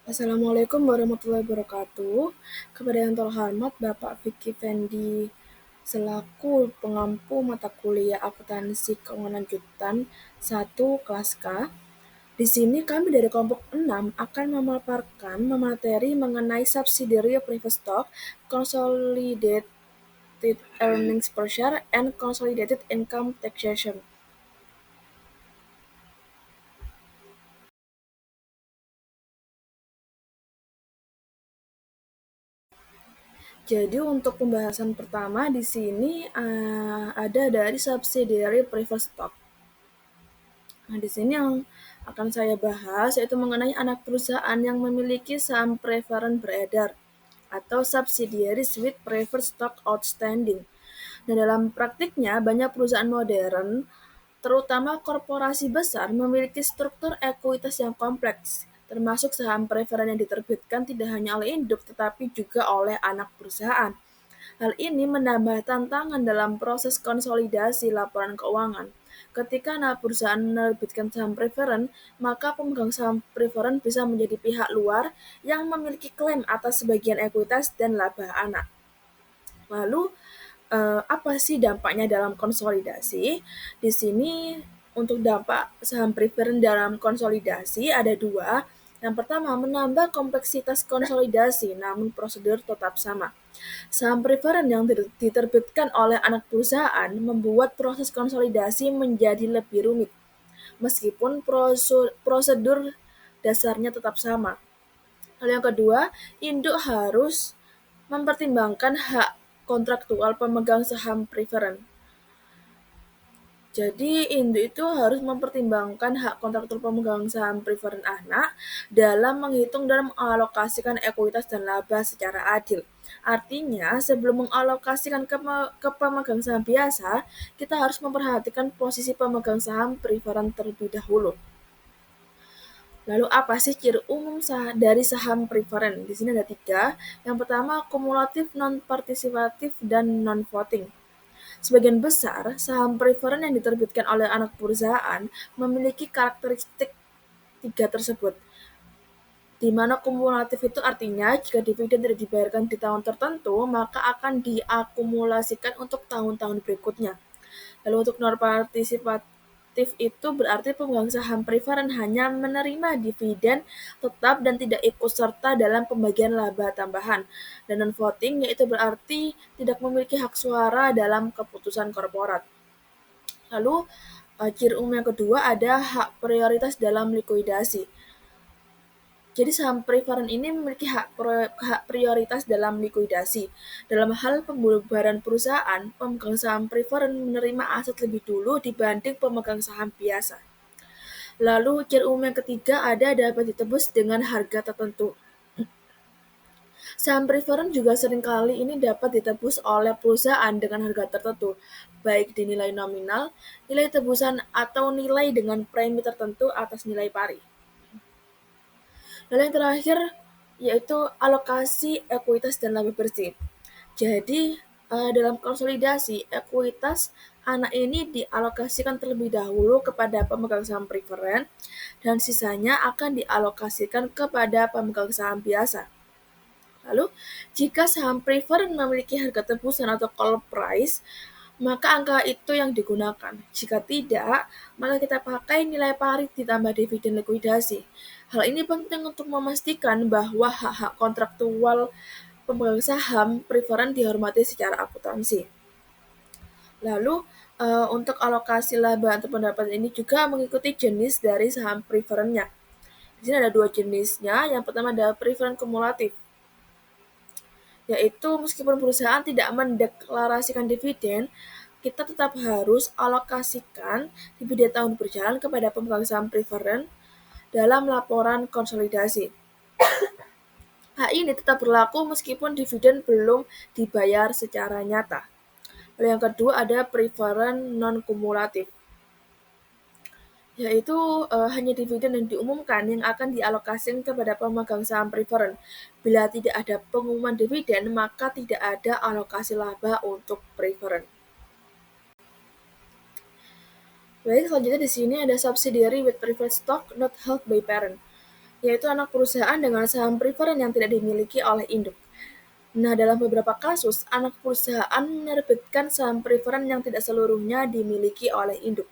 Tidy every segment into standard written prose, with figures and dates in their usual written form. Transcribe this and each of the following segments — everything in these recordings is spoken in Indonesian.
Assalamualaikum warahmatullahi wabarakatuh. Kepada yang terhormat Bapak Vicky Fendi selaku pengampu mata kuliah Akuntansi Keuangan Lanjutan 1 kelas K. Di sini kami dari kelompok 6 akan memaparkan materi mengenai subsidiary preferred stock, consolidated earnings per share, and consolidated income taxation. Jadi untuk pembahasan pertama di sini ada dari subsidiary preferred stock. Nah, di sini yang akan saya bahas yaitu mengenai anak perusahaan yang memiliki saham preferen beredar atau subsidiaries with preferred stock outstanding. Nah, dalam praktiknya banyak perusahaan modern, terutama korporasi besar, memiliki struktur ekuitas yang kompleks, termasuk saham preferen yang diterbitkan tidak hanya oleh induk tetapi juga oleh anak perusahaan. Hal ini menambah tantangan dalam proses konsolidasi laporan keuangan. Ketika anak perusahaan menerbitkan saham preferen, maka pemegang saham preferen bisa menjadi pihak luar yang memiliki klaim atas sebagian ekuitas dan laba anak. Lalu, apa sih dampaknya dalam konsolidasi? Di sini untuk dampak saham preferen dalam konsolidasi ada dua. Yang pertama, menambah kompleksitas konsolidasi, namun prosedur tetap sama. Saham preferen yang diterbitkan oleh anak perusahaan membuat proses konsolidasi menjadi lebih rumit, meskipun prosedur dasarnya tetap sama. Lalu yang kedua, induk harus mempertimbangkan hak kontraktual pemegang saham preferen. Jadi induk itu harus mempertimbangkan hak kontraktur pemegang saham preferen anak dalam menghitung dan mengalokasikan ekuitas dan laba secara adil. Artinya, sebelum mengalokasikan ke pemegang saham biasa, kita harus memperhatikan posisi pemegang saham preferen terlebih dahulu. Lalu apa sih ciri umum dari saham preferen? Di sini ada tiga. Yang pertama, kumulatif, non-partisipatif, dan non-voting. Sebagian besar saham preferen yang diterbitkan oleh anak perusahaan memiliki karakteristik tiga tersebut, di mana kumulatif itu artinya jika dividen tidak dibayarkan di tahun tertentu, maka akan diakumulasikan untuk tahun-tahun berikutnya. Lalu untuk non partisipatif itu berarti pemegang saham preferen hanya menerima dividen tetap dan tidak ikut serta dalam pembagian laba tambahan. Dan non voting yaitu berarti tidak memiliki hak suara dalam keputusan korporat. Lalu ciri umum yang kedua ada hak prioritas dalam likuidasi. Jadi saham preferen ini memiliki hak prioritas dalam likuidasi. Dalam hal pembubaran perusahaan, pemegang saham preferen menerima aset lebih dulu dibanding pemegang saham biasa. Lalu ciri umum yang ketiga ada dapat ditebus dengan harga tertentu. Saham preferen juga seringkali ini dapat ditebus oleh perusahaan dengan harga tertentu, baik di nilai nominal, nilai tebusan, atau nilai dengan premi tertentu atas nilai pari. Lalu yang terakhir yaitu alokasi ekuitas dan laba bersih. Jadi dalam konsolidasi, ekuitas anak ini dialokasikan terlebih dahulu kepada pemegang saham preferen dan sisanya akan dialokasikan kepada pemegang saham biasa. Lalu, jika saham preferen memiliki harga tebusan atau call price, maka angka itu yang digunakan. Jika tidak, maka kita pakai nilai pari ditambah dividen likuidasi. Hal ini penting untuk memastikan bahwa hak-hak kontraktual pemegang saham preferen dihormati secara akuntansi. Lalu, untuk alokasi laba atau pendapatan ini juga mengikuti jenis dari saham preferennya. Di sini ada dua jenisnya. Yang pertama adalah preferen kumulatif, yaitu meskipun perusahaan tidak mendeklarasikan dividen, kita tetap harus alokasikan dividen tahun berjalan kepada pemegang saham preferen dalam laporan konsolidasi. Hak ini tetap berlaku meskipun dividen belum dibayar secara nyata. Lalu yang kedua ada preferen non-kumulatif, yaitu hanya dividen yang diumumkan yang akan dialokasikan kepada pemegang saham preferen. Bila tidak ada pengumuman dividen, maka tidak ada alokasi laba untuk preferen. Baik, selanjutnya di sini ada subsidiary with preferred stock not held by parent. yaitu anak perusahaan dengan saham preferen yang tidak dimiliki oleh induk. Nah, dalam beberapa kasus, anak perusahaan menerbitkan saham preferen yang tidak seluruhnya dimiliki oleh induk.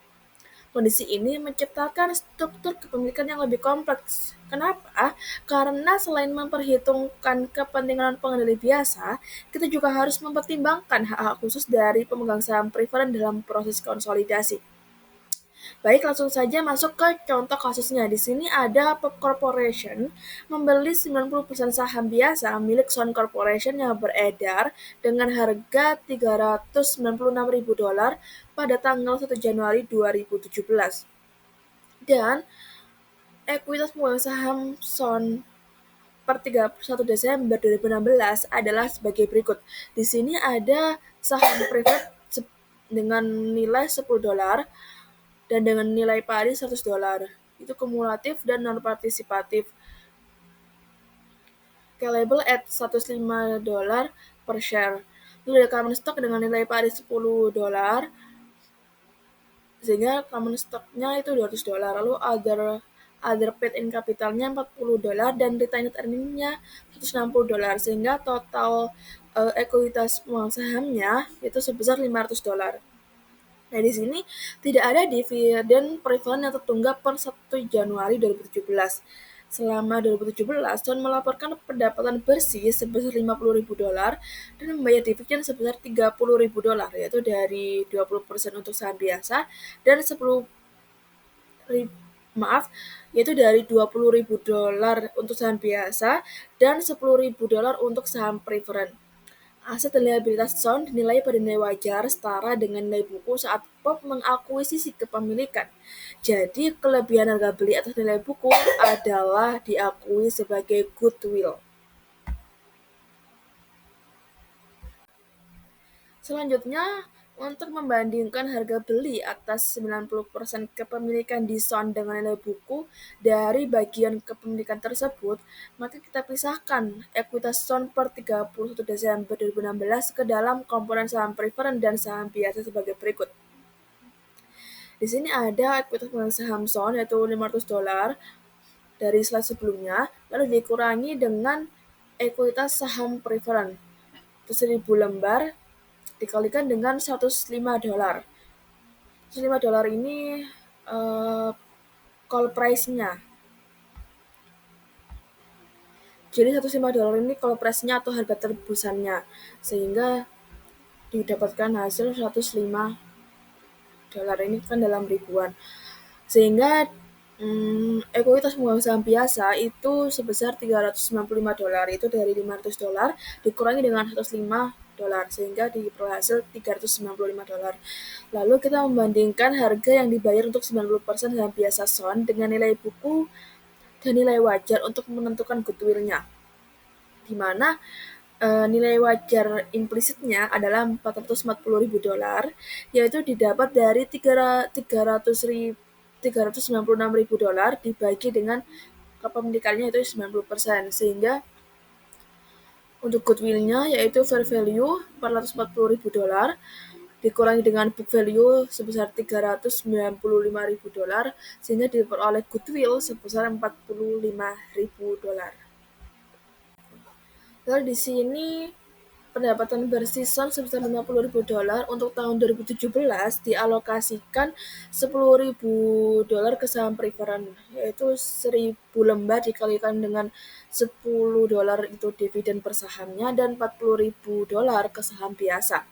Kondisi ini menciptakan struktur kepemilikan yang lebih kompleks. Kenapa? Karena selain memperhitungkan kepentingan pengendali biasa, kita juga harus mempertimbangkan hak-hak khusus dari pemegang saham preferen dalam proses konsolidasi. Baik, langsung saja masuk ke contoh kasusnya. Di sini ada Pop Corporation membeli 90% saham biasa milik Sun Corporation yang beredar dengan harga $396.000 pada tanggal 1 Januari 2017. Dan ekuitas pemegang saham Sun per 31 Desember 2016 adalah sebagai berikut. Di sini ada saham preferred dengan nilai $10 dan dengan nilai pari $100. Itu kumulatif dan non-partisipatif. Scalable at $105 per share. Lalu ada common stock dengan nilai pari $10, sehingga common stock-nya itu $200. Lalu other paid in capital-nya $40 dan retained earning-nya $160, sehingga total ekuitas pemegang sahamnya itu sebesar $500. Nah, di sini tidak ada dividen preferen yang tertunggak per 1 Januari 2017. Selama 2017, Sun melaporkan pendapatan bersih sebesar $50.000 dan membayar dividen sebesar $30.000, yaitu dari 20% untuk saham biasa dan yaitu dari $20.000 untuk saham biasa dan $10.000 untuk saham preferen. Aset dan liabilitas Sun dinilai pada nilai wajar setara dengan nilai buku saat POP mengakuisisi kepemilikan. Jadi, kelebihan harga beli atas nilai buku adalah diakui sebagai goodwill. Selanjutnya, untuk membandingkan harga beli atas 90% kepemilikan di Sun dengan nilai buku dari bagian kepemilikan tersebut, maka kita pisahkan ekuitas Sun per 31 Desember 2016 ke dalam komponen saham preferen dan saham biasa sebagai berikut. Di sini ada ekuitas saham Sun yaitu $500 dari slide sebelumnya, lalu dikurangi dengan ekuitas saham preferen. Itu 1000 lembar dikalikan dengan $105. $105 ini call price-nya. Jadi $105 ini call price-nya atau harga tebusannya, sehingga didapatkan hasil $105 ini kan dalam ribuan. Sehingga ekuitas pemegang saham biasa itu sebesar $395, itu dari $500 dikurangi dengan $105, sehingga diperoleh hasil $395. Lalu kita membandingkan harga yang dibayar untuk 90% saham biasa Sun dengan nilai buku dan nilai wajar untuk menentukan goodwill-nya, di mana nilai wajar implisitnya adalah $440.000, yaitu didapat dari $396.000 dibagi dengan kepemilikannya itu 90%, sehingga untuk goodwill-nya yaitu fair value $440.000 dikurangi dengan book value sebesar $395.000, sehingga diperoleh goodwill sebesar $45.000. Lalu di sini pendapatan bersih Sun sebesar $50.000 untuk tahun 2017 dialokasikan $10.000 ke saham preferen, yaitu 1000 lembar dikalikan dengan $10 itu dividen per sahamnya dan $40.000 ke saham biasa.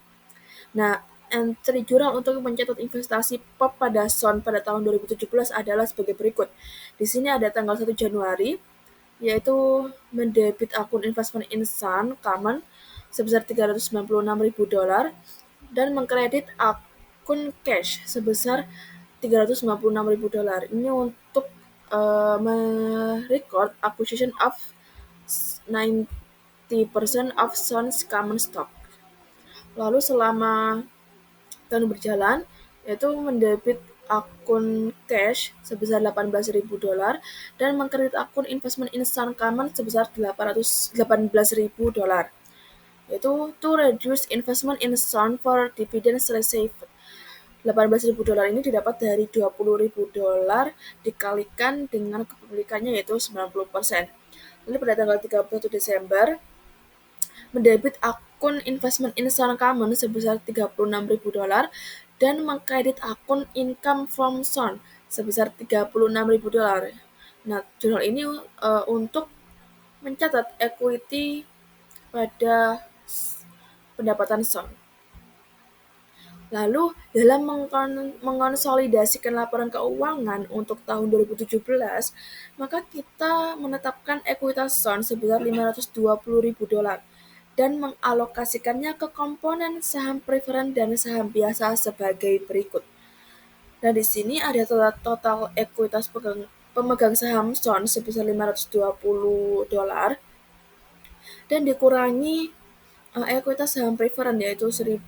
Nah, entry jurnal untuk mencatat investasi POP pada Sun pada tahun 2017 adalah sebagai berikut. Di sini ada tanggal 1 Januari, yaitu mendebit akun investment in Sun Common sebesar $396.000 dan mengkredit akun cash sebesar $396.000. Ini untuk merecord acquisition of 90% of Sun's common stock. Lalu selama tahun berjalan, yaitu mendebit akun cash sebesar $18.000 dan mengkredit akun investment in Sun Common sebesar $18.000, yaitu to reduce investment in Sun for dividends received. $18.000 ini didapat dari $20.000 dikalikan dengan kepemilikannya yaitu 90%. Lalu pada tanggal 31 Desember, mendebit akun investment in Sun Common sebesar $36.000 dan mengkredit akun income from Sun sebesar $36.000. Nah, jurnal ini untuk mencatat equity pada pendapatan Sun. Lalu, dalam mengonsolidasikan laporan keuangan untuk tahun 2017, maka kita menetapkan ekuitas Sun sebesar $520.000 dan mengalokasikannya ke komponen saham preferen dan saham biasa sebagai berikut. Nah, di sini ada total ekuitas pemegang saham Sun sebesar $520 dan dikurangi ekuitas saham preferen yaitu 1.000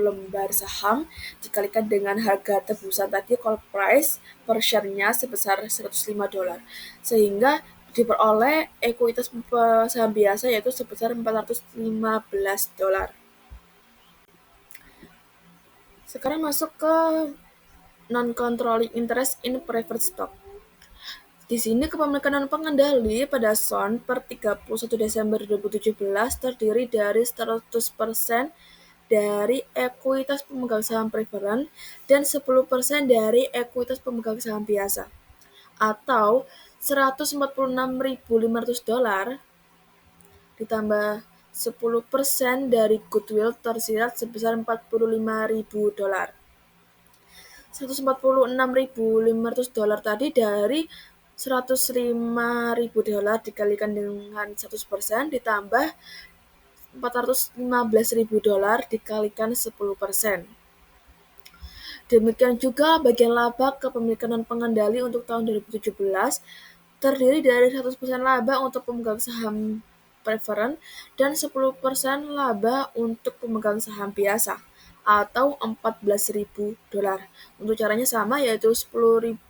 lembar saham dikalikan dengan harga tebusan tadi call price per share-nya sebesar $105 sehingga diperoleh ekuitas saham biasa yaitu sebesar $415. Sekarang masuk ke non-controlling interest in preferred stock. Di sini kepemilikan non-pengendali pada Sun per 31 Desember 2017 terdiri dari 100% dari ekuitas pemegang saham preferen dan 10% dari ekuitas pemegang saham biasa, atau $146.500 ditambah 10% dari goodwill tersirat sebesar $45.000. $146.500 tadi dari $105.000 dikalikan dengan 100% ditambah $415.000 dikalikan 10%. Demikian juga bagian laba kepemilikan non-pengendali untuk tahun 2017 terdiri dari 100% laba untuk pemegang saham preferen dan 10% laba untuk pemegang saham biasa atau $14.000. Untuk caranya sama yaitu $10.000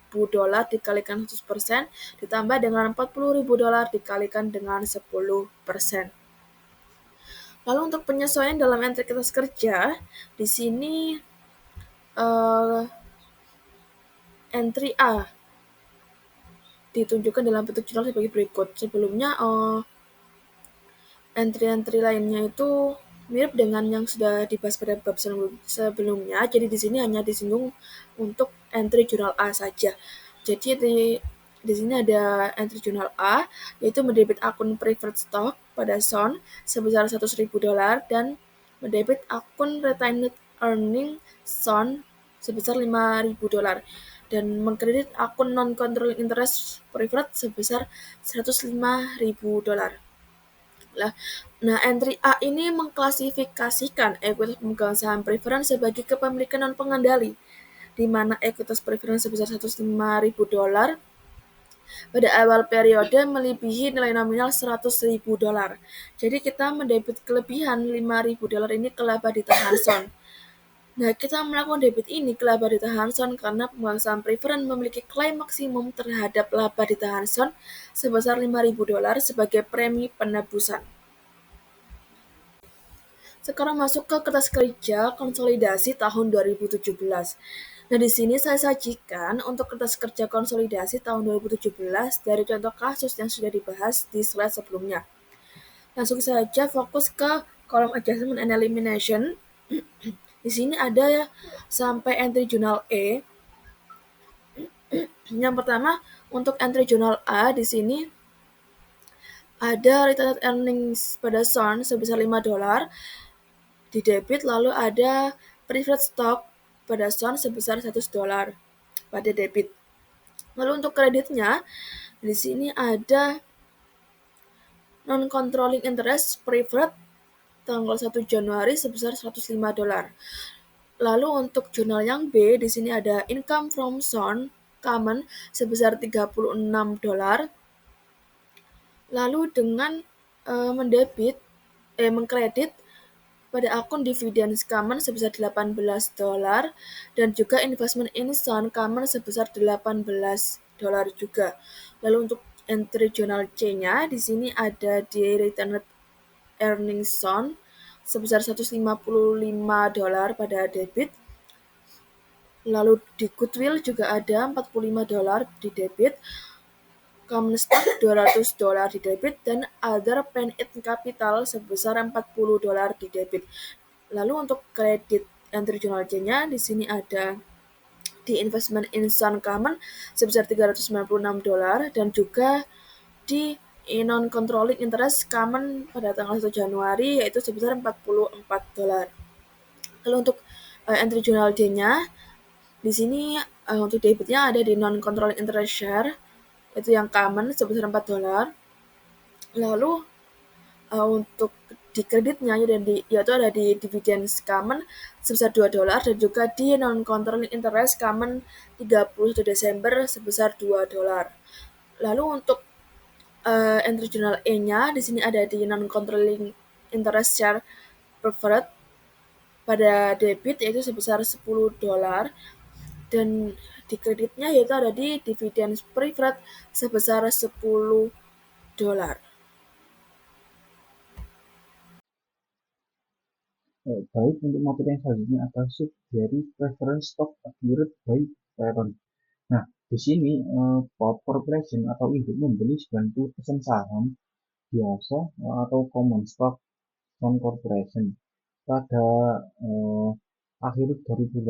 dikalikan 100% ditambah dengan $40.000 dikalikan dengan 10%. Lalu untuk penyesuaian dalam entitas kerja, di sini entry A ditunjukkan dalam bentuk jurnal sebagai berikut. Sebelumnya entry-entry lainnya itu mirip dengan yang sudah dibahas pada bab sebelumnya. Jadi di sini hanya disinggung untuk entry jurnal A saja. Jadi di sini ada entry jurnal A yaitu mendebit akun preferred stock pada Sun sebesar $100.000 dan mendebit akun retained earning Sun sebesar $5.000 dan mengkredit akun non-controlling interest preferred sebesar $105.000. Nah, entry A ini mengklasifikasikan ekuitas pemegang saham preferen sebagai kepemilikan non-pengendali, di mana ekuitas preferen sebesar $105.000 pada awal periode melebihi nilai nominal $100.000. Jadi kita mendebit kelebihan $5.000 ini ke laba ditahan Sun. Nah, kita melakukan debit ini ke laba ditahan Sun karena pemegang saham preferen memiliki klaim maksimum terhadap laba ditahan Sun sebesar $5.000 sebagai premi penebusan. Sekarang masuk ke kertas kerja konsolidasi tahun 2017. Nah, di sini saya sajikan untuk kertas kerja konsolidasi tahun 2017 dari contoh kasus yang sudah dibahas di slide sebelumnya. Langsung saja fokus ke kolom adjustment and elimination. Di sini ada ya sampai entry jurnal E. Yang pertama untuk entry jurnal A di sini ada retained earnings pada Sun sebesar $5 di debit, lalu ada preferred stock pada Sun sebesar $100 pada debit. Lalu untuk kreditnya di sini ada non-controlling interest preferred tanggal 1 Januari sebesar $105. Lalu untuk jurnal yang B di sini ada income from Sun Common sebesar $36. Lalu dengan mengkredit pada akun dividen Common sebesar $18 dan juga investment in Sun Common sebesar $18 juga. Lalu untuk entry jurnal C-nya di sini ada di retained earnings Sun sebesar $155 pada debit. Lalu di Goodwill juga ada $45 di debit, common stock $200 di debit, dan other paid-in capital sebesar $40 di debit. Lalu untuk kredit entry journal J-nya di sini ada di investment in Sun Common sebesar $396 dan juga di non-controlling interest Common pada tanggal 1 Januari yaitu sebesar $44. Kalau untuk entry journal D-nya di sini untuk debitnya ada di non-controlling interest share itu yang common sebesar $4. Lalu untuk di kreditnya yaitu ada di dividends common sebesar $2 dan juga di non-controlling interest common 31 Desember sebesar $2. Lalu untuk entry journal E-nya di sini ada di non-controlling interest share preferred pada debit yaitu sebesar $10 dan di kreditnya yaitu ada di dividends preferred sebesar $10. Baik, untuk materi yang selanjutnya adalah subsidiary preference stock acquired by parent. Nah, di sini Pop Corporation atau induk membeli 90% saham biasa atau common stock Sun Corporation. Pada eh, akhir 2018,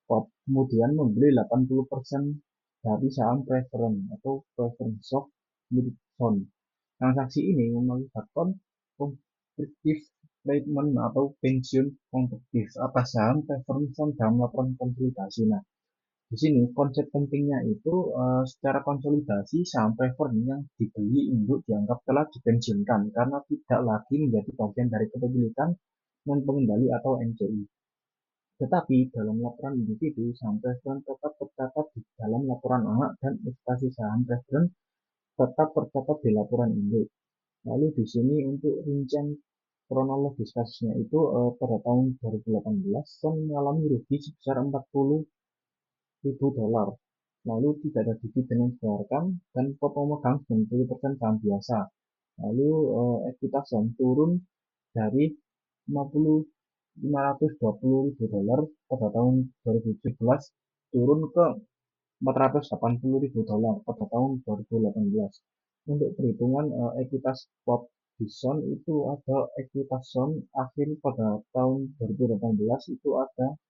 Pop kemudian membeli 80% dari saham preference atau preference stock milik Sun. Transaksi ini mengakibatkan konfliktif treatment atau pensiun konfliktif atas saham preference dalam laporan konsolidasi. Nah, di sini konsep pentingnya itu secara konsolidasi saham preference yang dibeli induk dianggap telah dipensiunkan karena tidak lagi menjadi bagian dari kepemilikan non pengendali atau NCI. Tetapi dalam laporan individu, saham preference tetap tercatat di dalam laporan anak dan investasi saham preference tetap tercatat di laporan induk. Lalu di sini untuk rincian kronologis kasusnya itu pada tahun 2018 Sun mengalami rugi sebesar $40.000. Lalu tidak ada dividen yang dikeluarkan dan pot memegang 90% saham biasa. Lalu ekuitas Sun turun dari 520.000 dolar pada tahun 2017 turun ke $480.000 pada tahun 2018. Untuk perhitungan ekuitas pot di Sun itu ada ekuitas Sun akhir pada tahun 2018 itu ada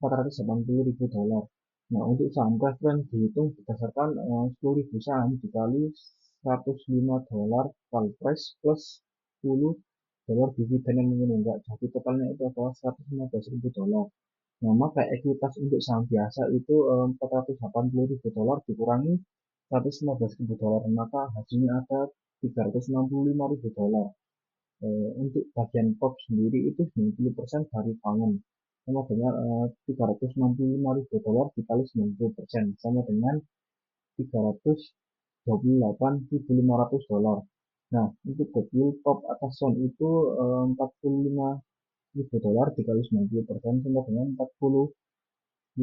$480.000. Nah, untuk saham preference dihitung berdasarkan 10.000 saham dikali $105 call price plus $10 dividen yang menunggak. Jadi totalnya itu adalah $115.000. Nah, maka ekuitas untuk saham biasa itu $480.000 dikurangi $115.000, maka hasilnya ada $365.000. Untuk bagian top sendiri itu 90% dari pangan sama dengan $365.000 dikali 90% sama dengan $328.500. Nah, untuk goodwill top atas Sun itu $45.000 dikali 90% sama dengan $40.500.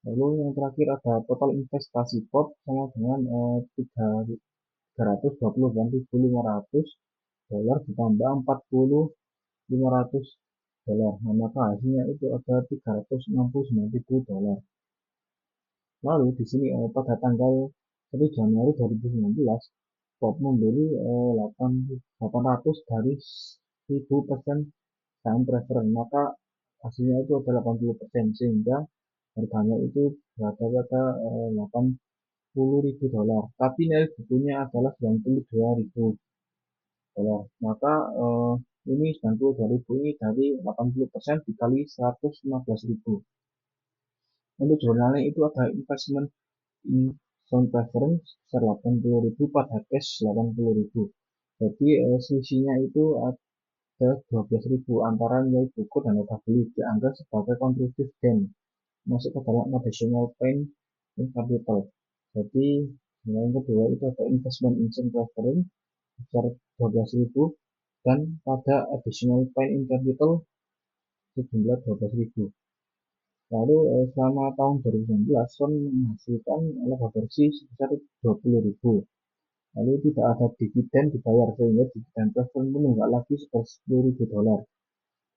Lalu yang terakhir ada total investasi pot sama dengan 328.500 dolar ditambah 40.500 dolar. Nah, maka hasilnya itu ada $369.000. Lalu di sini pada tanggal 1 Januari 2019 Bob membeli 800 dari 1000% saham preference, maka hasilnya itu ada 80% sehingga harganya itu berada pada $80.000. Tapi nilai bukunya adalah $92.000. Maka ini 92.000 ini dari 80% dikali 115.000. Untuk jurnalnya itu ada investment in sound preference sebesar 80.000 pada cash 80.000. Jadi selisihnya itu ada 12.000 antara nilai buku dan harga beli dianggap sebagai contributive gain masuk ke dalam additional pain in capital. Jadi yang kedua itu ada investment in sound preference sebesar 12.000 dan pada additional pain in capital sejumlah 12.000. Lalu selama tahun 2019 Sun menghasilkan laba bersih sebesar 20.000. Lalu tidak ada dividen dibayar sehingga dividen preference menunggak lagi sebesar $10.000.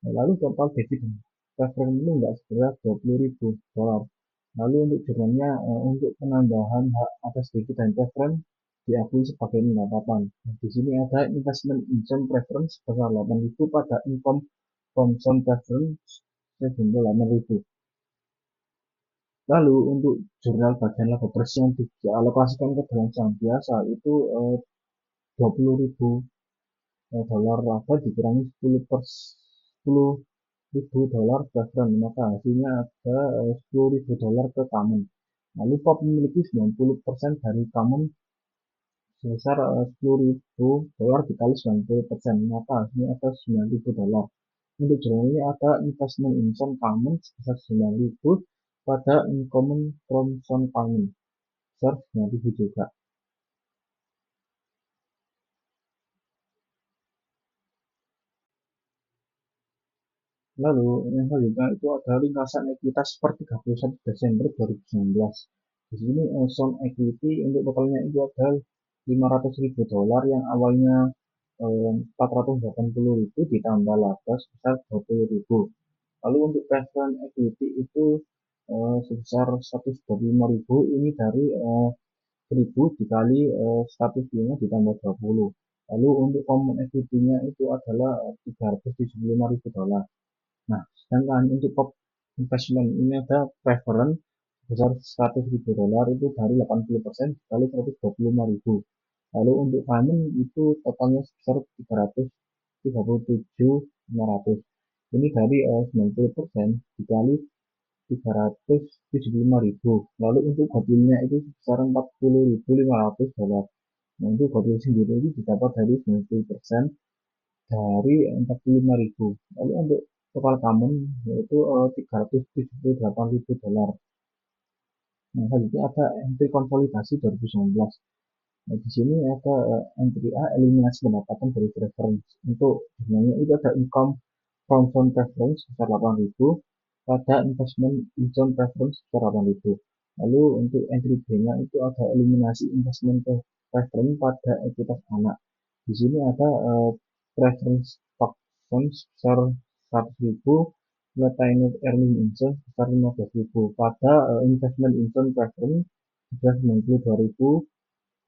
Lalu total dividen preference menunggak seberat 20.000 dolar. Lalu untuk jurnalnya untuk penambahan hak atas debit dan preference diakui sebagai pendapatan. Nah, di sini ada investment in some preference sebesar 8.000 pada income from some preference sejumlah 8.000. Lalu untuk jurnal bagian laba bersih yang dialokasikan ke dalam saham biasa itu 20.000 dolar laba dikurangi 10.000 dolar preference, maka hasilnya ada 10.000 dolar ke common. Lalu POP memiliki 90% dari common sebesar 10.000 dolar dikali 90%, maka hasilnya ada 9.000 dolar. Untuk jurnal ini ada investment in some common sebesar 9.000 pada income from some common sebesar 9.000 juga. Lalu yang selanjutnya itu ada ringkasan ekuitas per 31 Desember 2019. Di sini some equity untuk totalnya itu ada 500.000 dolar yang awalnya 480.000 ditambah laba sebesar 20.000. Lalu untuk preference equity itu sebesar 125.000 ini dari 1.000 dikali 105 ditambah 20. Lalu untuk common equity-nya itu adalah 375.000 dolar. Nah, sedangkan untuk top investment ini ada preference sebesar 100.000 dolar itu dari 80% kali 125.000. Lalu untuk common itu totalnya sebesar 337.500. Ini dari 90% dikali 375.000. Lalu untuk goodwill-nya itu sebesar 40.500 dolar. Nah, untuk goodwill sendiri itu didapat dari 90% dari 45.000. Lalu untuk total common yaitu 378.000 dolar. Nah, selanjutnya ada entry konsolidasi 2019. Nah, di sini ada entry A, eliminasi pendapatan dari preference. Untuk jurnalnya itu ada income from some preference sebesar 8.000 pada investment in some preference sebesar 8.000. Lalu untuk entry B-nya itu ada eliminasi investment preference pada ekuitas anak. Di sini ada preference stock funds sebesar 100.000, retained earning income sebesar 15.000 pada investment income preference sebesar 92.000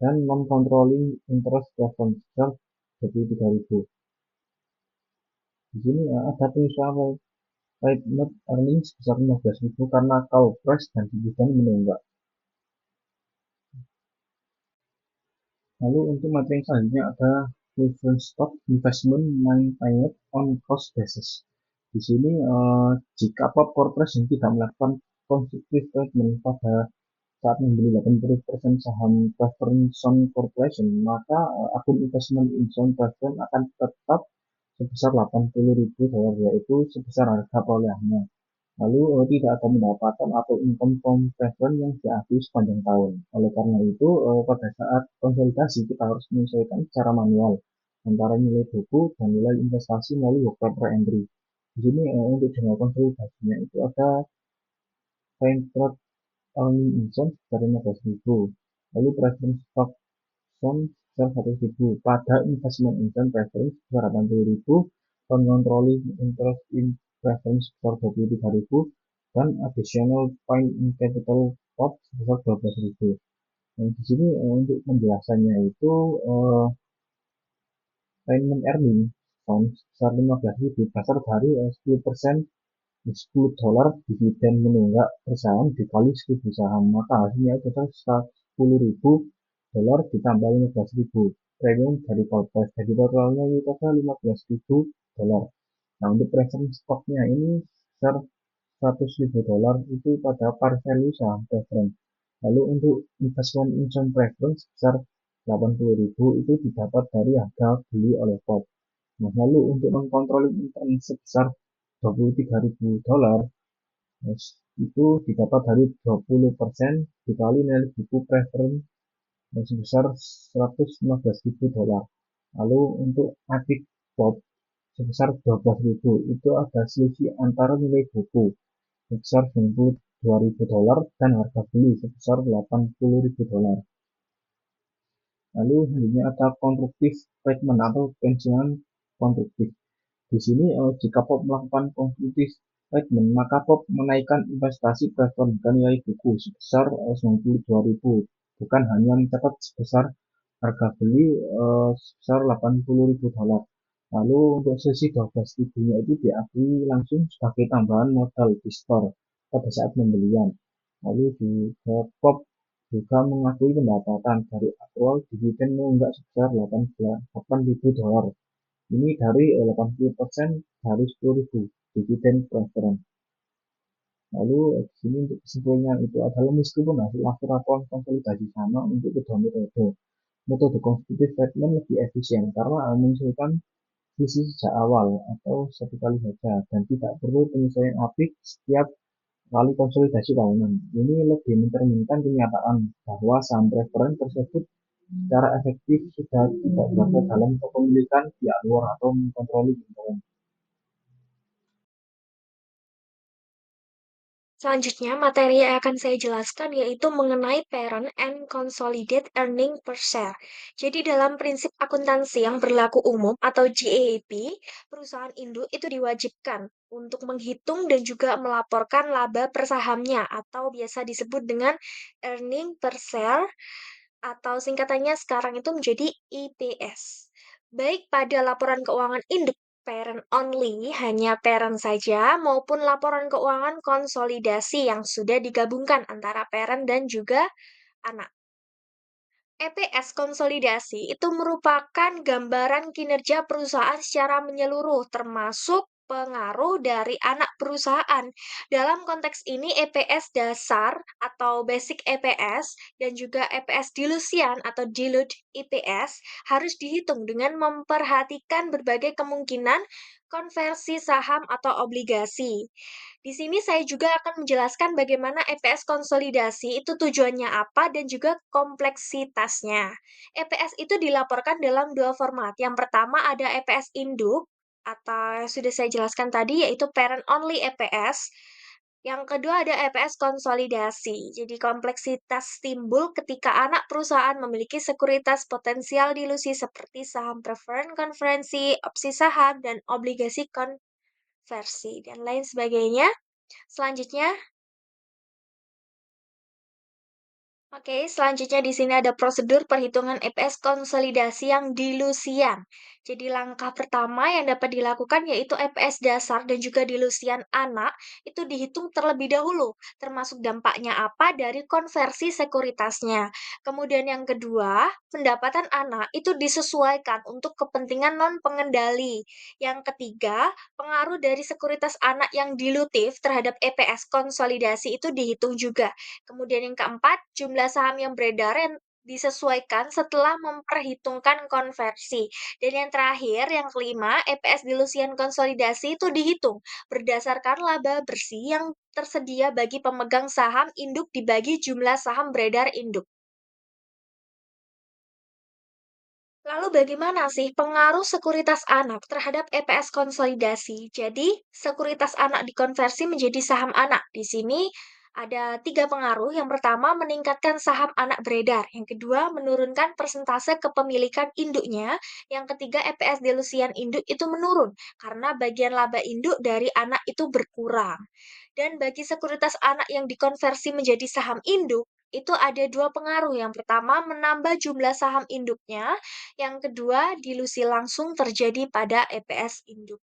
dan non-controlling interest preference sebesar 23.000. Di sini ada penyesuaian retained earnings sebesar 15.000 karena call price dan dividen menunggak. Lalu untuk materi yang selanjutnya ada preference stock investment maintained on cost basis. Di sini jika corporation tidak melakukan constructive treatment pada saat membeli 80% saham preference corporation, maka akun investment in some preference akan tetap sebesar 80.000 dolar, yaitu sebesar harga perolehannya. Lalu tidak ada pendapatan atau income from preference yang diakui sepanjang tahun. Oleh karena itu, pada saat konsolidasi kita harus menyesuaikan secara manual antara nilai buku dan nilai investasi melalui work paper entry. Di sini untuk jurnal konsolidasinya itu ada retained earning income sebesar 15.000. Lalu preference stock fund sebesar 100.000 pada investment income preference sebesar 80.000, controlling interest in preference sebesar 23.000, dan additional point in capital pot sebesar 12.000. Nah, di sini untuk penjelasannya itu retained earning fund sebesar 15.000 dasar dari 10% 10 dolar dividen menunggak per saham dikali 1.000 saham, maka hasilnya itu 10.000 dolar ditambah 15.000 premium dari corporate, jadi totalnya itu ada 15.000 dolar. Nah, untuk preference stocknya ini sebesar 100.000 dolar itu pada par value saham preference. Lalu untuk investment in some preference sebesar 80.000 itu didapat dari harga beli oleh pot. Nah, lalu untuk non-controlling interest sebesar 23.000 dolar itu didapat dari 20% dikali nilai buku preference sebesar 115.000 dolar. Lalu untuk adik pot sebesar 12.000 itu ada selisih antara nilai buku sebesar 92.000 dolar dan harga beli sebesar 80.000 dolar. Lalu selanjutnya ada konstruktif treatment atau pensiunan konstruktif. Di sini jika POP melakukan konstruktif Redmond, maka Pop menaikkan investasi preferred ke nilai buku sebesar 92.000, bukan hanya mencatat sebesar harga beli sebesar 80.000 dolar. Lalu untuk sesi 12.000-nya itu diakui langsung sebagai tambahan modal di store pada saat pembelian. Lalu di Pop juga mengakui pendapatan dari akrual dividen menunggak sebesar 8.000 dolar. Ini dari 80% dari 10.000 dividen preference. Lalu di sini untuk kesimpulannya itu adalah meskipun hasil akhir laporan konsolidasi sama untuk kedua metode, metode konstitutif statement lebih efisien karena menyesuaikan visi sejak awal atau satu kali saja dan tidak perlu penyesuaian apik setiap kali konsolidasi tahunan. Ini lebih mencerminkan kenyataan bahwa saham preferen tersebut secara efektif sudah tidak berada dalam kepemilikan pihak luar atau mengkontroli internal. Selanjutnya, materi yang akan saya jelaskan yaitu mengenai Parent and Consolidated Earning per Share. Jadi dalam prinsip akuntansi yang berlaku umum atau GAAP, perusahaan induk itu diwajibkan untuk menghitung dan juga melaporkan laba per sahamnya atau biasa disebut dengan earning per share atau singkatannya sekarang itu menjadi EPS. Baik pada laporan keuangan induk parent only, hanya parent saja, maupun laporan keuangan konsolidasi yang sudah digabungkan antara parent dan juga anak. EPS konsolidasi itu merupakan gambaran kinerja perusahaan secara menyeluruh, termasuk pengaruh dari anak perusahaan. Dalam konteks ini, EPS dasar atau basic EPS dan juga EPS dilusian atau dilute EPS harus dihitung dengan memperhatikan berbagai kemungkinan konversi saham atau obligasi. Di sini saya juga akan menjelaskan bagaimana EPS konsolidasi itu tujuannya apa dan juga kompleksitasnya. EPS itu dilaporkan dalam dua format. Yang pertama ada EPS induk atau yang sudah saya jelaskan tadi yaitu parent only EPS. Yang kedua ada EPS konsolidasi. Jadi kompleksitas timbul ketika anak perusahaan memiliki sekuritas potensial dilusi seperti saham preferen konferensi, opsi saham, dan obligasi konversi, dan lain sebagainya. Selanjutnya, selanjutnya di sini ada prosedur perhitungan EPS konsolidasi yang dilusian. Jadi langkah pertama yang dapat dilakukan yaitu EPS dasar dan juga dilusian anak itu dihitung terlebih dahulu, termasuk dampaknya apa dari konversi sekuritasnya. Kemudian yang kedua, pendapatan anak itu disesuaikan untuk kepentingan non-pengendali. Yang ketiga, pengaruh dari sekuritas anak yang dilutif terhadap EPS konsolidasi itu dihitung juga. Kemudian yang keempat, jumlah saham yang beredar yang disesuaikan setelah memperhitungkan konversi. Dan yang terakhir, yang kelima, EPS dilusian konsolidasi itu dihitung berdasarkan laba bersih yang tersedia bagi pemegang saham induk dibagi jumlah saham beredar induk. Lalu bagaimana sih pengaruh sekuritas anak terhadap EPS konsolidasi? Jadi, sekuritas anak dikonversi menjadi saham anak. Di sini ada tiga pengaruh. Yang pertama, meningkatkan saham anak beredar. Yang kedua, menurunkan persentase kepemilikan induknya. Yang ketiga, EPS delusian induk itu menurun karena bagian laba induk dari anak itu berkurang. Dan bagi sekuritas anak yang dikonversi menjadi saham induk, itu ada dua pengaruh. Yang pertama, menambah jumlah saham induknya. Yang kedua, dilusi langsung terjadi pada EPS induk.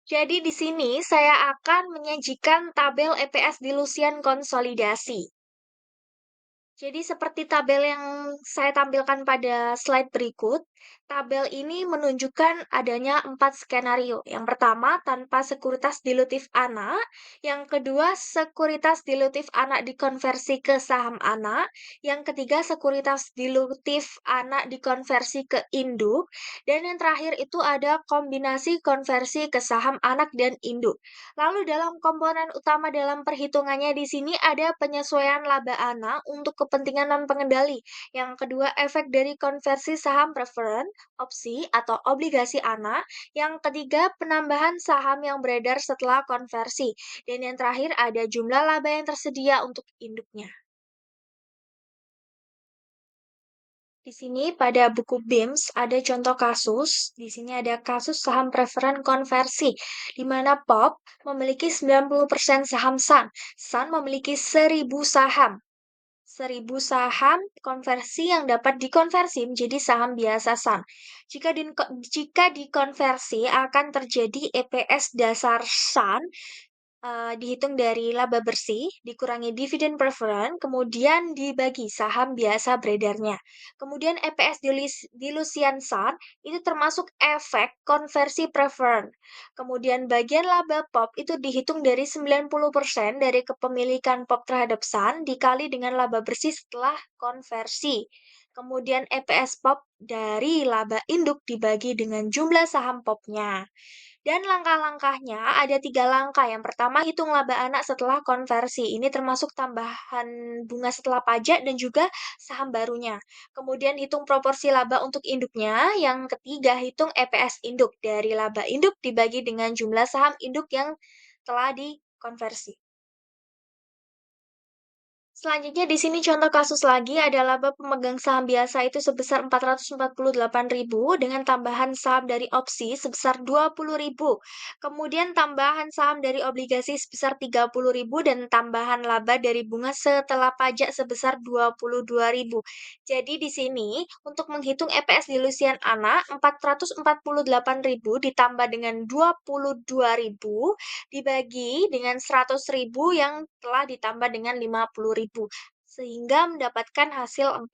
Jadi di sini saya akan menyajikan tabel EPS dilusian konsolidasi. Jadi seperti tabel yang saya tampilkan pada slide berikut, tabel ini menunjukkan adanya 4 skenario. Yang pertama, tanpa sekuritas dilutif anak. Yang kedua, sekuritas dilutif anak dikonversi ke saham anak. Yang ketiga, sekuritas dilutif anak dikonversi ke induk. Dan yang terakhir itu ada kombinasi konversi ke saham anak dan induk. Lalu dalam komponen utama dalam perhitungannya di sini ada penyesuaian laba anak untuk kepentingan non-pengendali. Yang kedua, efek dari konversi saham preferen, opsi, atau obligasi anak. Yang ketiga, penambahan saham yang beredar setelah konversi. Dan yang terakhir, ada jumlah laba yang tersedia untuk induknya. Di sini pada buku BIMS ada contoh kasus. Di sini ada kasus saham preferen konversi, di mana POP memiliki 90% saham SUN. SUN memiliki 1.000 saham. 1.000 saham konversi yang dapat dikonversi menjadi saham biasa SUN. Jika dikonversi akan terjadi EPS dasar SUN, dihitung dari laba bersih, dikurangi dividen preferen, kemudian dibagi saham biasa beredarnya. Kemudian EPS dilusian SUN itu termasuk efek konversi preferen. Kemudian bagian laba POP itu dihitung dari 90% dari kepemilikan POP terhadap SUN dikali dengan laba bersih setelah konversi. Kemudian EPS POP dari laba induk dibagi dengan jumlah saham POP-nya. Dan langkah-langkahnya ada 3 langkah. Yang pertama, hitung laba anak setelah konversi. Ini termasuk tambahan bunga setelah pajak dan juga saham barunya. Kemudian hitung proporsi laba untuk induknya. Yang ketiga, hitung EPS induk. Dari laba induk dibagi dengan jumlah saham induk yang telah dikonversi. Selanjutnya di sini contoh kasus lagi ada laba pemegang saham biasa itu sebesar 448.000 dengan tambahan saham dari opsi sebesar 20.000. Kemudian tambahan saham dari obligasi sebesar 30.000 dan tambahan laba dari bunga setelah pajak sebesar 22.000. Jadi di sini untuk menghitung EPS dilusian anak 448.000 ditambah dengan 22.000 dibagi dengan 100.000 yang telah ditambah dengan 50.000 sehingga mendapatkan hasil $4.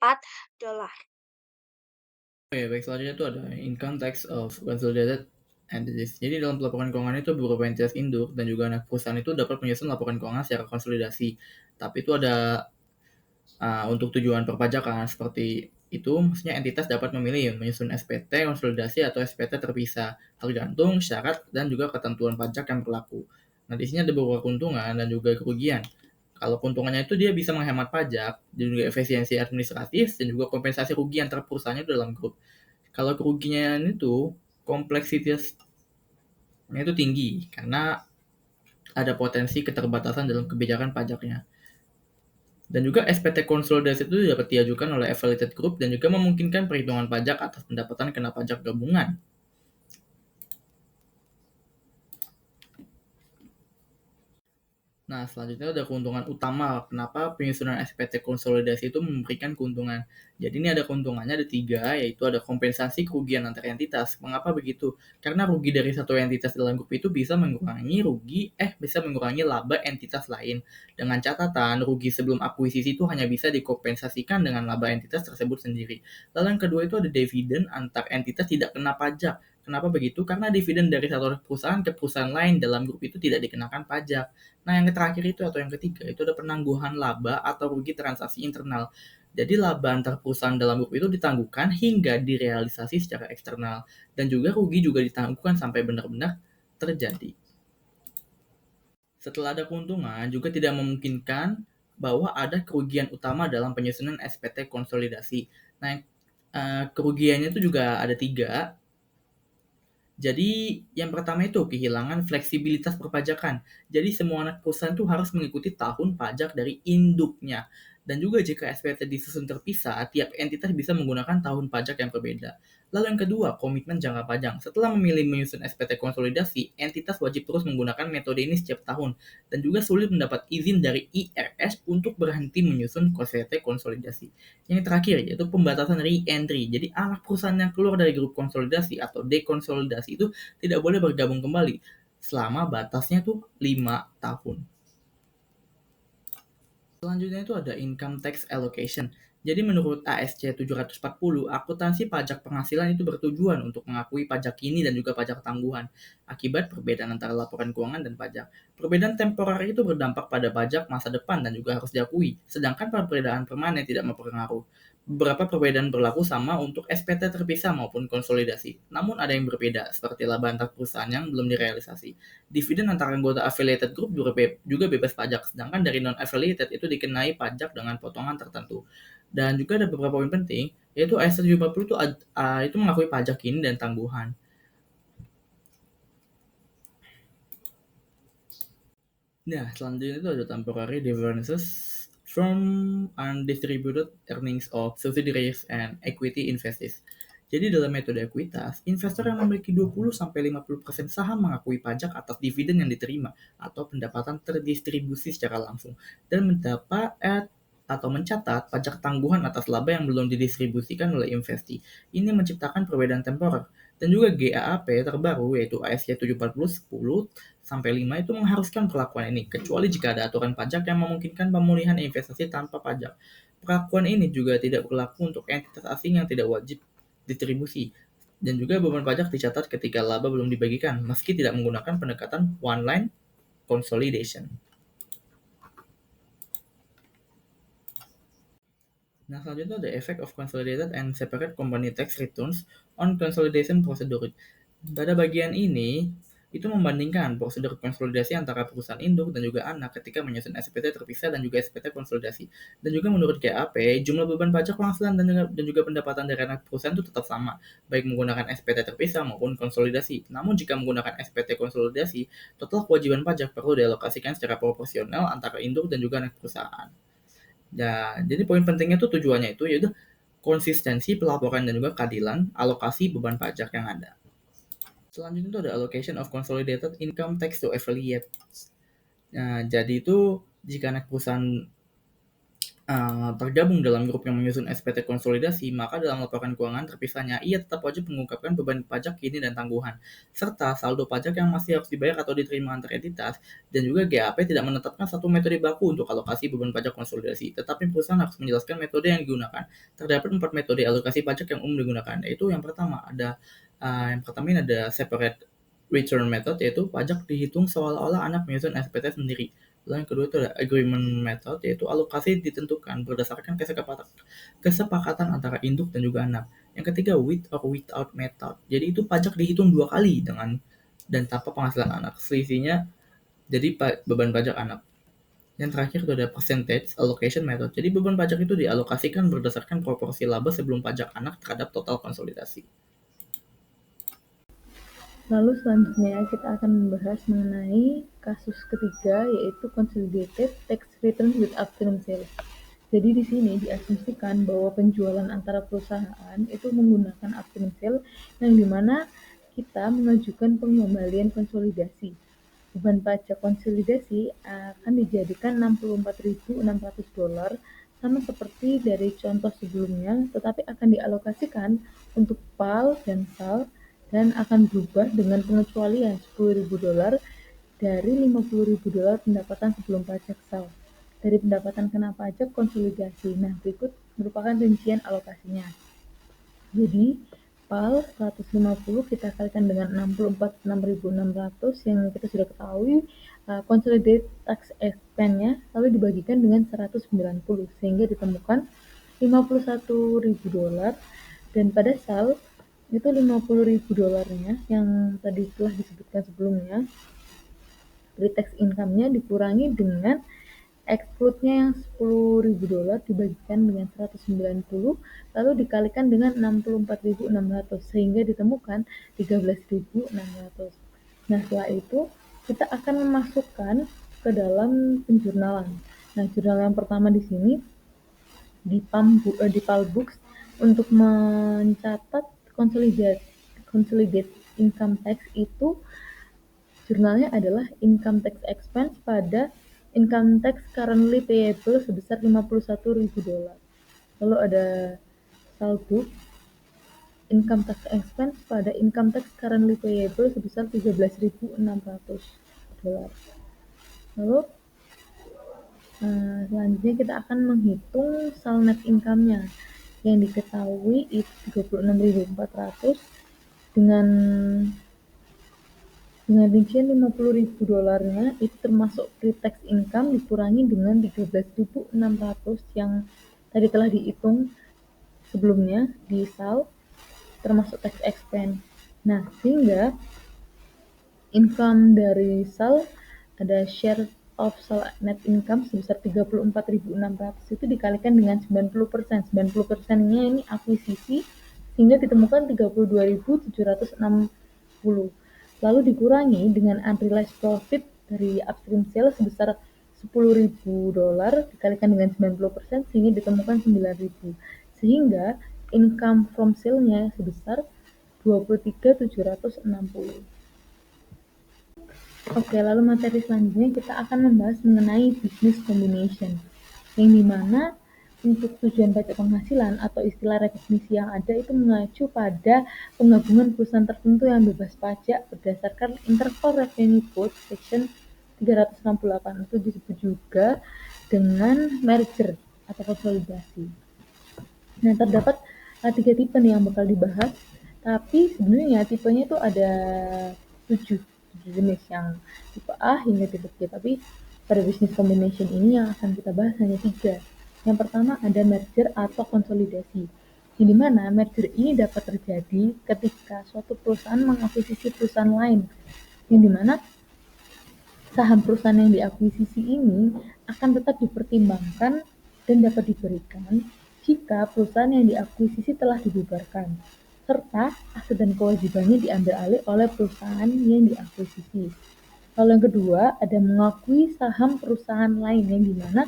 Oke, baik, selanjutnya itu ada income tax of consolidated entities. Jadi dalam pelaporan keuangan itu beberapa entitas induk dan juga anak perusahaan itu dapat menyusun laporan keuangan secara konsolidasi. Tapi itu ada untuk tujuan perpajakan seperti itu, maksudnya entitas dapat memilih menyusun SPT konsolidasi atau SPT terpisah, tergantung syarat dan juga ketentuan pajak yang berlaku. Nah, di sini ada beberapa keuntungan dan juga kerugian. Kalau keuntungannya itu dia bisa menghemat pajak, dan juga efisiensi administratif, dan juga kompensasi rugi antar perusahaannya dalam grup. Kalau kerugian itu, kompleksitasnya itu tinggi, karena ada potensi keterbatasan dalam kebijakan pajaknya. Dan juga SPT konsolidasi itu dapat diajukan oleh affiliated group dan juga memungkinkan perhitungan pajak atas pendapatan kena pajak gabungan. Nah, selanjutnya ada keuntungan utama. Kenapa penyusunan SPT konsolidasi itu memberikan keuntungan? Jadi ini ada keuntungannya ada 3, yaitu ada kompensasi kerugian antar entitas. Mengapa begitu? Karena rugi dari satu entitas dalam grup itu bisa mengurangi laba entitas lain. Dengan catatan, rugi sebelum akuisisi itu hanya bisa dikompensasikan dengan laba entitas tersebut sendiri. Lalu yang kedua itu ada dividen antar entitas tidak kena pajak. Kenapa begitu? Karena dividen dari satu perusahaan ke perusahaan lain dalam grup itu tidak dikenakan pajak. Nah, yang terakhir itu atau yang ketiga itu ada penangguhan laba atau rugi transaksi internal. Jadi laba antar perusahaan dalam grup itu ditangguhkan hingga direalisasi secara eksternal dan juga rugi juga ditangguhkan sampai benar-benar terjadi. Setelah ada keuntungan juga tidak memungkinkan bahwa ada kerugian utama dalam penyusunan SPT konsolidasi. Nah, kerugiannya itu juga ada 3. Jadi yang pertama itu kehilangan fleksibilitas perpajakan. Jadi semua anak perusahaan itu harus mengikuti tahun pajak dari induknya. Dan juga jika SPT disusun terpisah, tiap entitas bisa menggunakan tahun pajak yang berbeda. Lalu yang kedua, komitmen jangka panjang. Setelah memilih menyusun SPT konsolidasi, entitas wajib terus menggunakan metode ini setiap tahun. Dan juga sulit mendapat izin dari IRS untuk berhenti menyusun SPT konsolidasi. Yang terakhir yaitu pembatasan re-entry. Jadi anak perusahaan yang keluar dari grup konsolidasi atau dekonsolidasi itu tidak boleh bergabung kembali selama batasnya tuh 5 tahun. Selanjutnya itu ada income tax allocation. Jadi menurut ASC 740, akuntansi pajak penghasilan itu bertujuan untuk mengakui pajak kini dan juga pajak tangguhan akibat perbedaan antara laporan keuangan dan pajak. Perbedaan temporer itu berdampak pada pajak masa depan dan juga harus diakui, sedangkan perbedaan permanen tidak mempengaruhi. Beberapa perbedaan berlaku sama untuk SPT terpisah maupun konsolidasi, namun ada yang berbeda, seperti laba antar perusahaan yang belum direalisasi. Dividen antara anggota affiliated group juga bebas pajak, sedangkan dari non-affiliated itu dikenai pajak dengan potongan tertentu. Dan juga ada beberapa poin penting, yaitu AS 740 itu mengakui pajak kini dan tangguhan. Nah, selanjutnya itu ada temporary differences from undistributed earnings of subsidiaries and equity investees. Jadi dalam metode ekuitas, investor yang memiliki 20-50% saham mengakui pajak atas dividen yang diterima atau pendapatan terdistribusi secara langsung dan mencatat pajak tangguhan atas laba yang belum didistribusikan oleh investi. Ini menciptakan perbedaan temporer. Dan juga GAAP terbaru yaitu ASC 740 sampai 5 itu mengharuskan perlakuan ini, kecuali jika ada aturan pajak yang memungkinkan pemulihan investasi tanpa pajak. Perlakuan ini juga tidak berlaku untuk entitas asing yang tidak wajib distribusi. Dan juga beban pajak dicatat ketika laba belum dibagikan, meski tidak menggunakan pendekatan one-line consolidation. Nah, selanjutnya ada effect of consolidated and separate company tax returns on consolidation procedure. Pada bagian ini, itu membandingkan prosedur konsolidasi antara perusahaan induk dan juga anak ketika menyusun SPT terpisah dan juga SPT konsolidasi. Dan juga menurut GAAP, jumlah beban pajak penghasilan dan juga pendapatan dari anak perusahaan itu tetap sama, baik menggunakan SPT terpisah maupun konsolidasi. Namun jika menggunakan SPT konsolidasi, total kewajiban pajak perlu dialokasikan secara proporsional antara induk dan juga anak perusahaan. Ya, jadi poin pentingnya tuh tujuannya itu yaitu konsistensi pelaporan dan juga keadilan alokasi beban pajak yang ada. Selanjutnya itu ada allocation of consolidated income tax to affiliates. Nah, jadi itu jika anak perusahaan tergabung dalam grup yang menyusun SPT konsolidasi, maka dalam laporan keuangan terpisahnya ia tetap wajib mengungkapkan beban pajak kini dan tangguhan, serta saldo pajak yang masih harus dibayar atau diterima antar entitas, dan juga GAAP tidak menetapkan satu metode baku untuk alokasi beban pajak konsolidasi, tetapi perusahaan harus menjelaskan metode yang digunakan. Terdapat 4 metode alokasi pajak yang umum digunakan, yaitu yang pertama ini ada separate return method, yaitu pajak dihitung seolah-olah anak menyusun SPT sendiri. Lalu yang kedua itu ada agreement method, yaitu alokasi ditentukan berdasarkan kesepakatan antara induk dan juga anak. Yang ketiga with or without method, jadi itu pajak dihitung 2 kali dengan dan tanpa penghasilan anak. Selisihnya jadi beban pajak anak. Yang terakhir itu ada percentage allocation method, jadi beban pajak itu dialokasikan berdasarkan proporsi laba sebelum pajak anak terhadap total konsolidasi. Lalu selanjutnya kita akan membahas mengenai kasus ketiga, yaitu consolidated tax return with upstream sales. Jadi di sini diasumsikan bahwa penjualan antara perusahaan itu menggunakan upstream sale, yang dimana kita mengajukan pengembalian konsolidasi. Beban pajak konsolidasi akan dijadikan $64.600 sama seperti dari contoh sebelumnya, tetapi akan dialokasikan untuk PAL dan SAL dan akan berubah dengan pengecualian $10.000 dari $50.000 pendapatan sebelum pajak SAL dari pendapatan kena pajak konsolidasi. Nah, berikut merupakan rincian alokasinya. Jadi, PAL 150 kita kalikan dengan 64.600 yang kita sudah ketahui, consolidated tax expense-nya lalu dibagikan dengan 190 sehingga ditemukan $51.000, dan pada SAL itu $50.000-nya yang tadi telah disebutkan sebelumnya, pre-tax income-nya dikurangi dengan exclude-nya yang $10.000 dibagikan dengan 190 lalu dikalikan dengan 64.600 sehingga ditemukan 13.600. Nah, setelah itu kita akan memasukkan ke dalam penjurnalan. Nah, jurnal yang pertama di sini di PALBooks untuk mencatat consolidate income tax itu jurnalnya adalah income tax expense pada income tax currently payable sebesar $51.000. Lalu ada SALBOok income tax expense pada income tax currently payable sebesar $13.600. Lalu selanjutnya kita akan menghitung SAL net income-nya yang diketahui itu $36.400 dengan rincian $50.000-nya itu termasuk pre-tax income dikurangi dengan 13.600 yang tadi telah dihitung sebelumnya di SAL termasuk tax expense. Nah, sehingga income dari SAL ada share of SAL net income sebesar 34.600 itu dikalikan dengan 90%. 90%-nya ini akuisisi sehingga ditemukan 32.760. Lalu dikurangi dengan unrealized profit dari upstream sales sebesar $10.000 dikalikan dengan 90% sehingga ditemukan 9.000. Sehingga income from sale-nya sebesar 23.760. Oke, lalu materi selanjutnya kita akan membahas mengenai business combination, yang dimana untuk tujuan pajak penghasilan atau istilah rekognisi yang ada itu mengacu pada penggabungan perusahaan tertentu yang bebas pajak berdasarkan Interval Revenue Code Section 368. Itu disebut juga dengan merger atau konsolidasi. Nah, terdapat 3 tipe nih yang bakal dibahas, tapi sebenarnya tipenya itu ada 7 jenis, yang tipe A hingga tipe C, tapi pada business combination ini yang akan kita bahas hanya 3. Yang pertama ada merger atau konsolidasi, yang dimana merger ini dapat terjadi ketika suatu perusahaan mengakuisisi perusahaan lain, yang dimana saham perusahaan yang diakuisisi ini akan tetap dipertimbangkan dan dapat diberikan jika perusahaan yang diakuisisi telah dibubarkan, serta aset dan kewajibannya diambil alih oleh perusahaan yang diakuisisi. Lalu yang kedua, ada mengakui saham perusahaan lain, yang dimana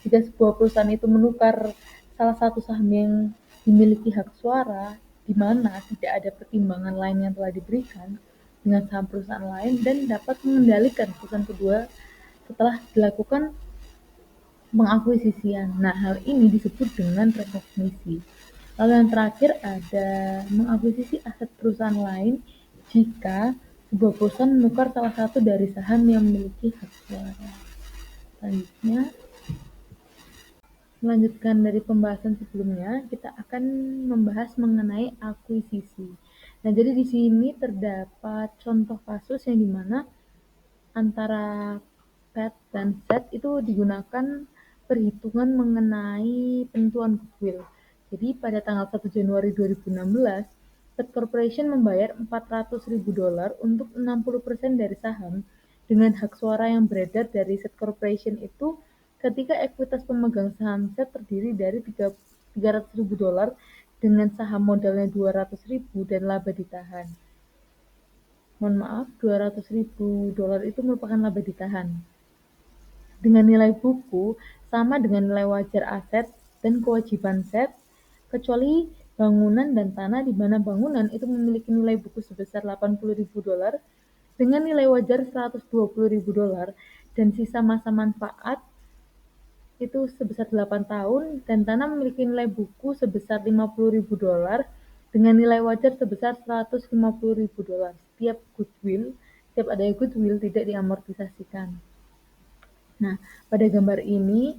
jika sebuah perusahaan itu menukar salah satu saham yang dimiliki hak suara, di mana tidak ada pertimbangan lain yang telah diberikan, dengan saham perusahaan lain dan dapat mengendalikan perusahaan kedua setelah dilakukan pengakuisisian. Nah, hal ini disebut dengan rekognisi. Lalu yang terakhir ada mengakuisisi aset perusahaan lain jika sebuah perusahaan menukar salah satu dari saham yang memiliki hak suara. Selanjutnya, melanjutkan dari pembahasan sebelumnya, kita akan membahas mengenai akuisisi. Nah, jadi di sini terdapat contoh kasus yang dimana antara PET dan SET itu digunakan perhitungan mengenai penentuan goodwill. Jadi pada tanggal 1 Januari 2016, SET Corporation membayar $400.000 untuk 60% dari saham dengan hak suara yang beredar dari SET Corporation itu ketika ekuitas pemegang saham SET terdiri dari $300.000 dengan saham modalnya $200.000 dan laba ditahan. Mohon maaf, $200.000 itu merupakan laba ditahan. Dengan nilai buku sama dengan nilai wajar aset dan kewajiban SET, kecuali bangunan dan tanah, di mana bangunan itu memiliki nilai buku sebesar $80.000 dengan nilai wajar $120.000 dan sisa masa manfaat itu sebesar 8 tahun, dan tanah memiliki nilai buku sebesar $50.000 dengan nilai wajar sebesar $150.000. Setiap adanya goodwill tidak diamortisasikan. Nah, pada gambar ini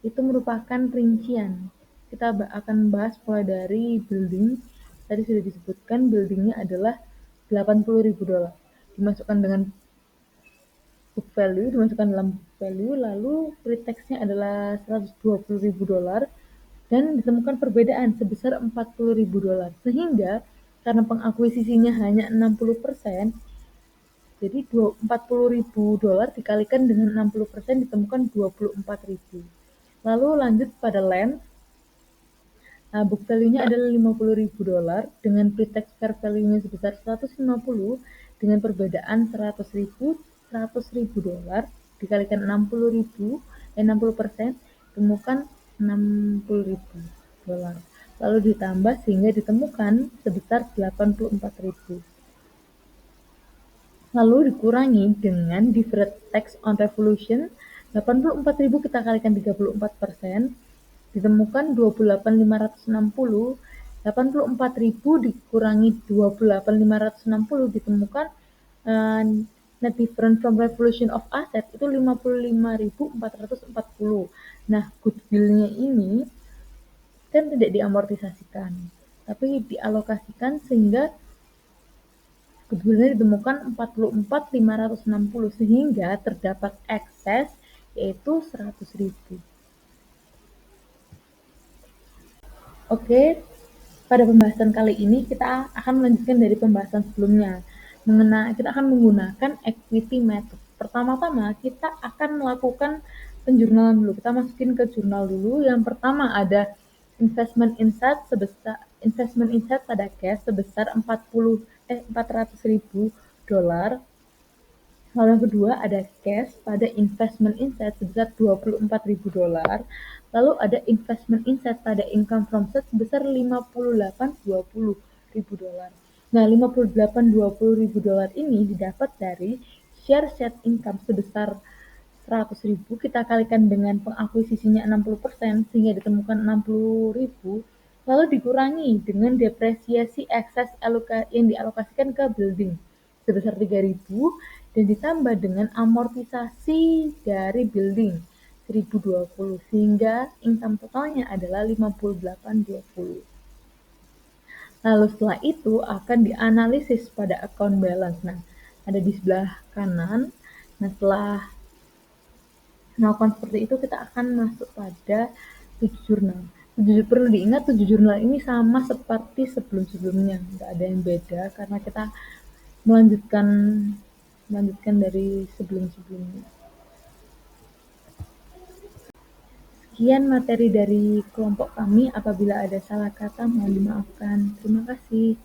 itu merupakan rincian. Kita akan bahas mulai dari building. Tadi sudah disebutkan buildingnya adalah $80.000. Dimasukkan dengan book value, dimasukkan dalam book value, lalu pre-tax-nya adalah $120.000 dan ditemukan perbedaan sebesar $40.000. Sehingga karena pengakuisisinya hanya 60%, jadi $40.000 dikalikan dengan 60% ditemukan $24.000. Lalu lanjut pada land. Nah, book value-nya adalah $50.000 dengan pre-tax fair value-nya sebesar 150 dengan perbedaan $100.000 dikalikan 60% ditemukan $60.000. Lalu ditambah sehingga ditemukan sebesar $84.000. Lalu dikurangi dengan deferred tax on revolution, 84.000 kita kalikan 34%, ditemukan 28.560, 84.000 dikurangi 28.560 ditemukan net difference from revolution of asset itu 55.440. Nah, goodwill-nya ini kan tidak diamortisasikan, tapi dialokasikan sehingga goodwill-nya ditemukan 44.560 sehingga terdapat ekses yaitu 100.000. Oke, pada pembahasan kali ini kita akan melanjutkan dari pembahasan sebelumnya. Kita akan menggunakan equity method. Pertama-tama kita akan melakukan penjurnalan dulu. Kita masukin ke jurnal dulu. Yang pertama ada investment insight pada cash sebesar $400.000. Lalu yang kedua ada cash pada investment insight sebesar $24.000. Lalu ada investment insight pada income from sales sebesar $58.20.000. Nah, $58.20.000 ini didapat dari share set income sebesar 100.000 kita kalikan dengan pengakuisisinya 60% sehingga ditemukan 60.000, lalu dikurangi dengan depresiasi ekses yang dialokasikan ke building sebesar 3.000 dan ditambah dengan amortisasi dari building 1.020 sehingga income totalnya adalah 58.20. Lalu setelah itu akan dianalisis pada account balance. Nah, ada di sebelah kanan. Nah, setelah melakukan seperti itu kita akan masuk pada 7 jurnal. Perlu diingat 7 jurnal ini sama seperti sebelum-sebelumnya, nggak ada yang beda karena kita melanjutkan dari sebelum-sebelumnya. Sekian materi dari kelompok kami, apabila ada salah kata mohon dimaafkan. Terima kasih.